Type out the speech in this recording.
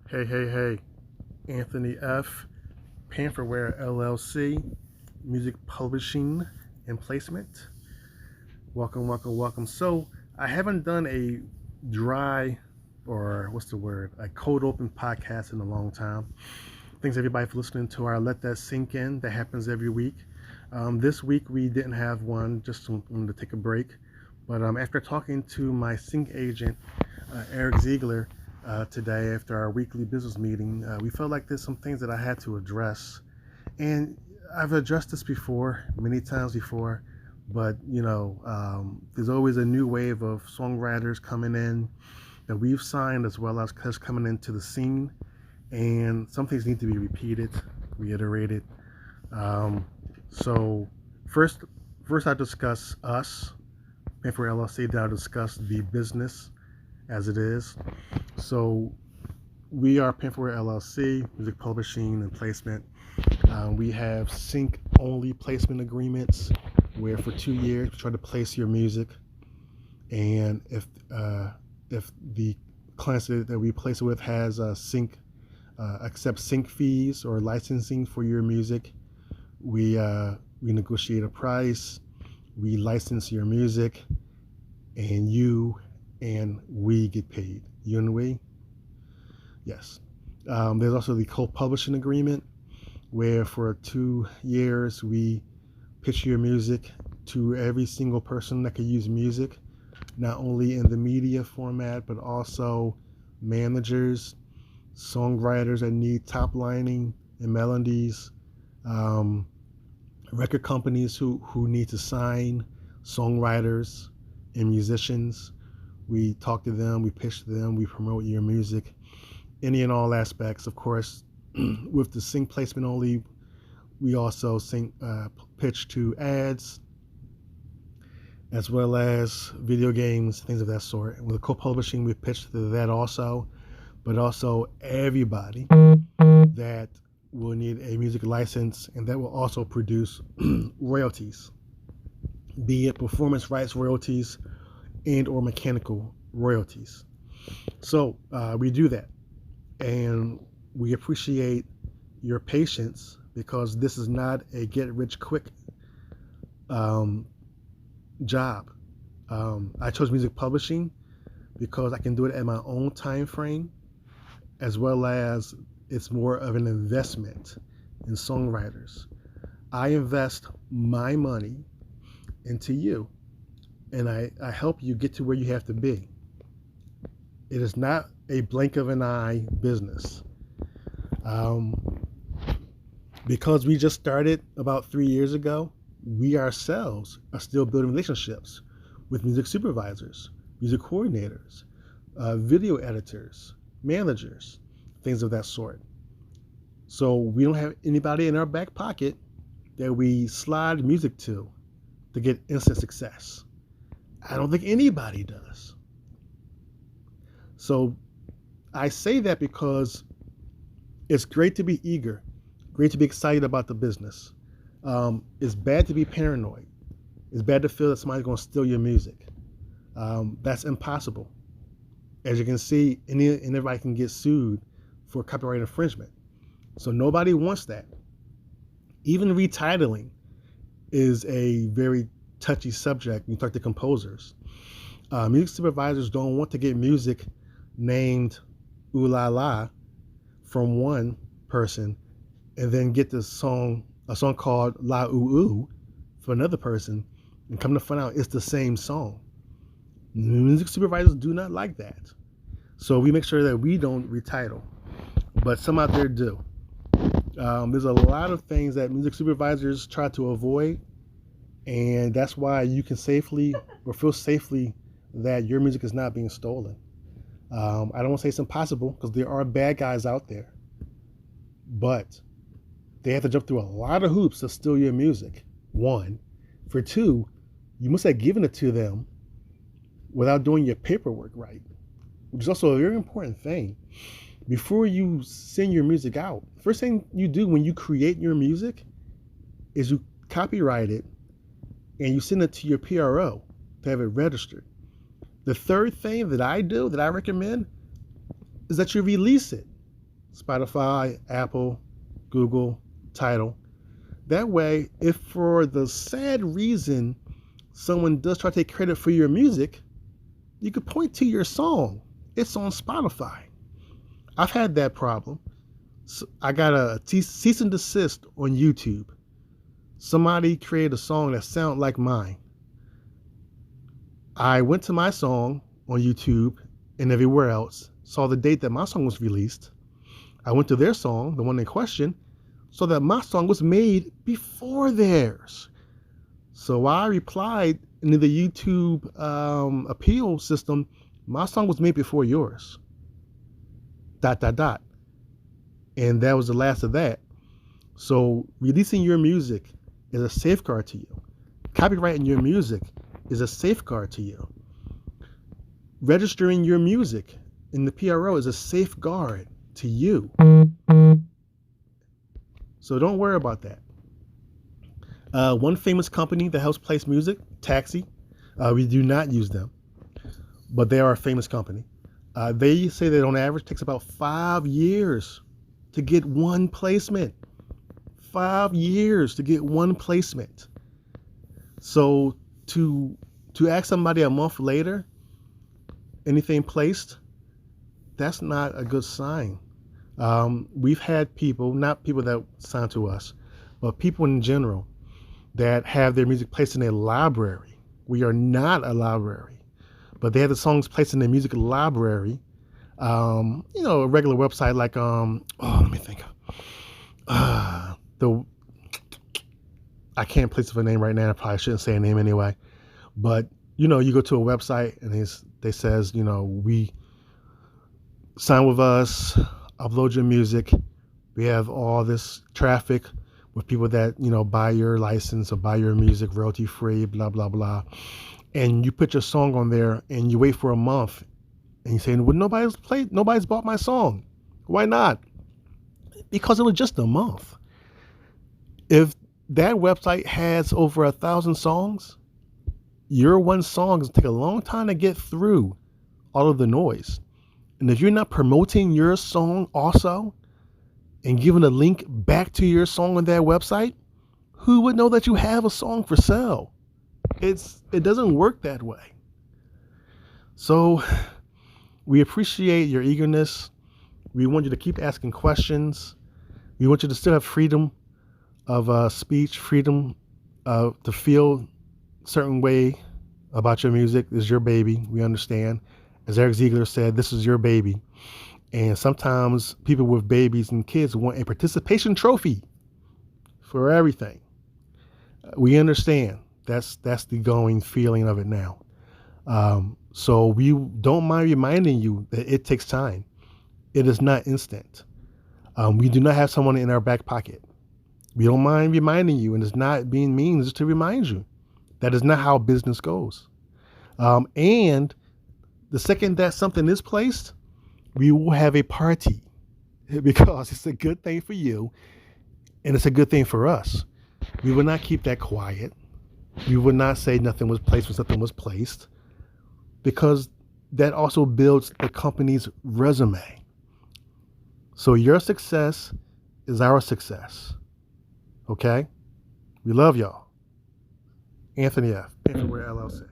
Hey. Anthony F., Pantherware LLC, Music Publishing and Placement. Welcome. So, I haven't done a dry, or what's the word, a cold open podcast in a long time. Thanks everybody for listening to our Let That Sink In. That happens every week. This week we didn't have one, just wanted to take a break. But after talking to my sync agent, Eric Ziegler, today after our weekly business meeting, we felt like there's some things that I had to address. And I've addressed this before, many times before, but there's always a new wave of songwriters coming in that we've signed as well as coming into the scene. And some things need to be repeated, reiterated. So first, I discuss us, Pantherware LLC. Then I'll discuss the business as it is. So we are Pantherware LLC, music publishing and placement. We have sync only placement agreements where for 2 years we try to place your music, and if the clients that we place it with has sync accept sync fees or licensing for your music, we negotiate a price, we license your music, and you and we get paid. You and we? Yes. There's also the co-publishing agreement where for 2 years we pitch your music to every single person that could use music, not only in the media format, but also managers, songwriters that need top lining and melodies, record companies who need to sign songwriters and musicians. We talk to them, we pitch to them, we promote your music, any and all aspects. Of course, with the sync placement only, we also pitch to ads, as well as video games, things of that sort. And with the co-publishing, we pitch to that also, but also everybody that will need a music license and that will also produce royalties, be it performance rights royalties and or mechanical royalties. So we do that, and we appreciate your patience because this is not a get-rich-quick job. I chose music publishing because I can do it at my own time frame, as well as it's more of an investment in songwriters. I invest my money into you, and I help you get to where you have to be. It is not a blink of an eye business. Because we just started about 3 years ago, we ourselves are still building relationships with music supervisors, music coordinators, video editors, managers, things of that sort. So we don't have anybody in our back pocket that we slide music to get instant success. I don't think anybody does. So I say that because it's great to be eager, great to be excited about the business. It's bad to be paranoid. It's bad to feel that somebody's going to steal your music. That's impossible. As you can see, any and everybody can get sued for copyright infringement. So nobody wants that. Even retitling is a very touchy subject when you talk to composers. Music supervisors don't want to get music named Ooh La La from one person and then get a song called La Ooh Ooh for another person and come to find out it's the same song. Music supervisors do not like that. So we make sure that we don't retitle, but some out there do. There's a lot of things that music supervisors try to avoid, and that's why you can safely or feel safely that your music is not being stolen. I don't want to say it's impossible because there are bad guys out there, but they have to jump through a lot of hoops to steal your music. One. For two, you must have given it to them without doing your paperwork right, which is also a very important thing. Before you send your music out, first thing you do when you create your music is you copyright it and you send it to your PRO to have it registered. The third thing that I do, that I recommend, is that you release it. Spotify, Apple, Google, Tidal. That way, if for the sad reason someone does try to take credit for your music, you could point to your song. It's on Spotify. I've had that problem. So I got a cease and desist on YouTube. Somebody created a song that sounded like mine. I went to my song on YouTube and everywhere else, saw the date that my song was released. I went to their song, the one in question, saw that my song was made before theirs. So I replied into the YouTube appeal system, my song was made before yours. ... And that was the last of that. So releasing your music is a safeguard to you. Copyrighting your music is a safeguard to you. Registering your music in the PRO is a safeguard to you. So don't worry about that. One famous company that helps place music, Taxi, we do not use them, but they are a famous company. They say that on average it takes about 5 years to get one placement. 5 years to get one placement. So to ask somebody a month later, anything placed, that's not a good sign. We've had people, not people that sign to us, but people in general that have their music placed in a library. We are not a library, but they have the songs placed in their music library. A regular website like let me think. I can't place of a name right now. I probably shouldn't say a name anyway. But you go to a website and they says, we sign with us, upload your music. We have all this traffic with people that, buy your license or buy your music royalty free, blah, blah, blah. And you put your song on there and you wait for a month and you say, well, nobody's bought my song. Why not? Because it was just a month. If that website has over 1,000 songs, your one song is going to take a long time to get through all of the noise. And if you're not promoting your song also and giving a link back to your song on that website, who would know that you have a song for sale? It doesn't work that way. So we appreciate your eagerness. We want you to keep asking questions. We want you to still have freedom of speech, freedom to feel a certain way about your music. This is your baby. We understand. As Eric Ziegler said, this is your baby. And sometimes people with babies and kids want a participation trophy for everything. We understand. That's the going feeling of it now. So we don't mind reminding you that it takes time. It is not instant. We do not have someone in our back pocket. We don't mind reminding you, and it's not being mean, just to remind you. That is not how business goes. And the second that something is placed, we will have a party because it's a good thing for you and it's a good thing for us. We will not keep that quiet. We would not say nothing was placed when something was placed, because that also builds the company's resume. So your success is our success. Okay? We love y'all. Anthony F. Anthony LLC.